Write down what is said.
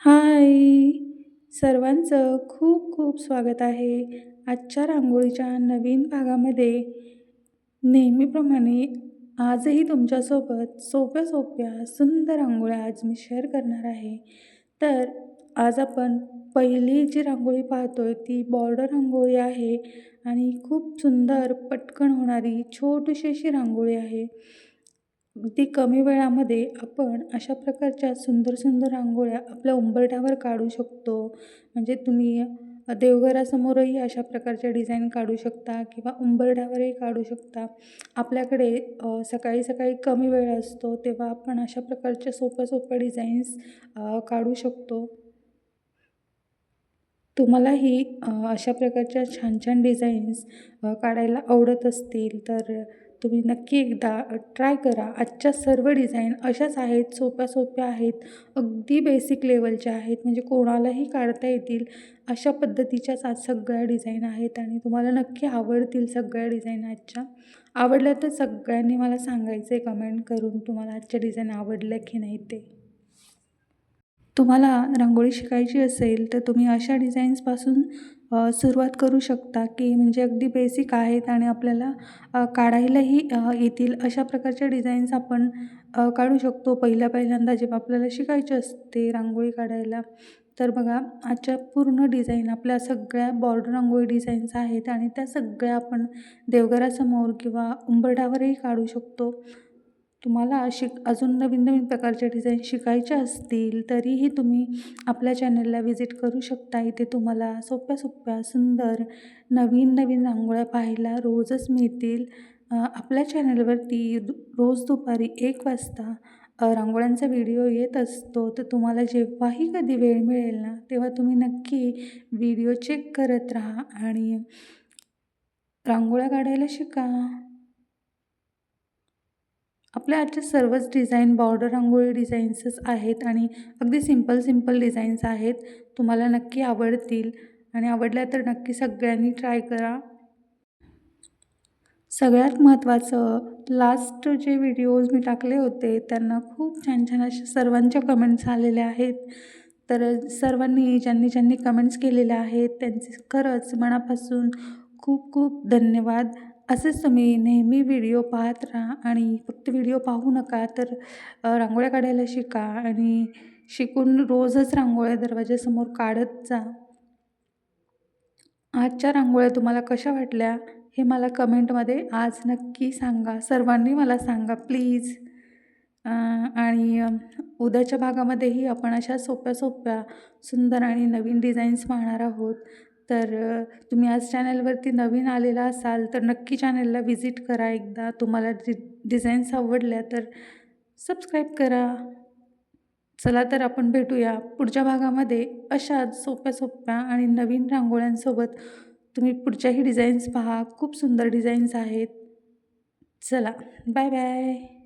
हाय! सर्वांचं खूप खूप स्वागत आहे. आजच्या रांगोळीच्या नवीन भागामध्ये नेहमीप्रमाणे आजही तुमच्यासोबत सोप्या-सोप्या सुंदर रांगोळ्या आज मी शेअर करणार आहे. तर आज आपण पहिली जी रांगोळी पाहतोय ती बॉर्डर रांगोळी आहे आणि खूप सुंदर पटकन होणारी छोटीशी अशी रांगोळी आहे. अगदी कमी वेळामध्ये आपण अशा प्रकारच्या सुंदर सुंदर रांगोळ्या आपल्या उंबरठ्यावर काढू शकतो. म्हणजे तुम्ही देवघरासमोरही अशा प्रकारच्या डिझाईन काढू शकता किंवा उंबरठ्यावरही काढू शकता. आपल्याकडे सकाळी सकाळी कमी वेळ असतो तेव्हा आपण अशा प्रकारच्या सोप्या सोप्या डिझाईन्स काढू शकतो. तुम्हालाही अशा प्रकारच्या छान छान डिझाईन्स काढायला आवडत असतील तर तुम्ही नक्की एकदा ट्राय करा. आजच्या सर्व डिझाईन अशाच आहेत, सोप्या-सोप्या आहेत, अगदी बेसिक लेव्हलच्या आहेत, म्हणजे कोणालाही काढता येतील अशा पद्धतीच्याच आज सगळ्या डिझाईन आहेत आणि तुम्हाला नक्की आवडतील सगळ्या डिझाईन आजच्या. आवडल्या तर सगळ्यांनी मला सांगायचं आहे कमेंट करून तुम्हाला आजच्या डिझाईन आवडल्या की नाही ते. तुम्हाला रांगोळी शिकायची असेल तर तुम्ही अशा डिझाईन्सपासून सुरुवात करू शकता की म्हणजे अगदी बेसिक आहेत आणि आपल्याला काढायलाही येतील अशा प्रकारच्या डिझाईन्स आपण काढू शकतो. पहिल्यांदा जेव्हा आपल्याला शिकायची असते रांगोळी काढायला, तर बघा आजच्या पूर्ण डिझाईन आपल्या सगळ्या बॉर्डर रांगोळी डिझाईन्स आहेत आणि त्या सगळ्या आपण देवघरासमोर किंवा उंबरठ्यावरही काढू शकतो. तुम्हाला अजून नवीन-नवीन प्रकारच्या डिझाईन शिकायच्या असतील, तरीही तुम्ही आपल्या चॅनलला व्हिजिट करू शकता. इथे तुम्हाला सोप्या-सोप्या, सुंदर, नवीन-नवीन रांगोळ्या पाहायला रोजच मिळतील. आपल्या चॅनलवरती रोज दुपारी 1 वाजता रांगोळ्यांचा व्हिडिओ येत असतो. तर तुम्हाला जेव्हाही कधी वेळ मिळेल ना, तेव्हा तुम्ही नक्की व्हिडिओ चेक करत राहा आणि रांगोळ्या काढायला शिका. आपल्या आजच्या सर्वच डिझाईन बॉर्डर रांगोळी डिझाईन्सच आहेत आणि अगदी सिंपल डिझाईन्स आहेत. तुम्हाला नक्की आवडतील आणि आवडल्या तर नक्की सगळ्यांनी ट्राय करा. सगळ्यात महत्त्वाचं, लास्ट जे व्हिडिओज मी टाकले होते त्यांना खूप छान छान अशा सर्वांच्या कमेंट्स आलेल्या आहेत. तर सर्वांनी ज्यांनी कमेंट्स केलेल्या आहेत त्यांचे खरंच मनापासून खूप खूप धन्यवाद. असेच तुम्ही नेहमी व्हिडिओ पाहत राहा आणि फक्त व्हिडिओ पाहू नका तर रांगोळ्या काढायला शिका आणि शिकून रोजच रांगोळ्या दरवाजासमोर काढत जा. आजच्या रांगोळ्या तुम्हाला कशा वाटल्या हे मला कमेंटमध्ये आज नक्की सांगा. सर्वांनी मला सांगा प्लीज. आणि उद्याच्या भागामध्येही आपण अशा सोप्या-सोप्या, सुंदर आणि नवीन डिझाईन्स पाहणार आहोत. तर तुम्ही आज चॅनलवरती नवीन आलेला असाल तर नक्की चॅनलला व्हिजिट करा एकदा. तुम्हाला डिझाईन्स आवडल्या तर सबस्क्राईब करा. चला तर आपण भेटूया पुढच्या भागामध्ये. अशाच सोप्या-सोप्या आणि नवीन रांगोळ्यांसोबत तुम्ही पुढच्याही डिझाईन्स पहा. खूप सुंदर डिझाईन्स आहेत. चला, बाय बाय.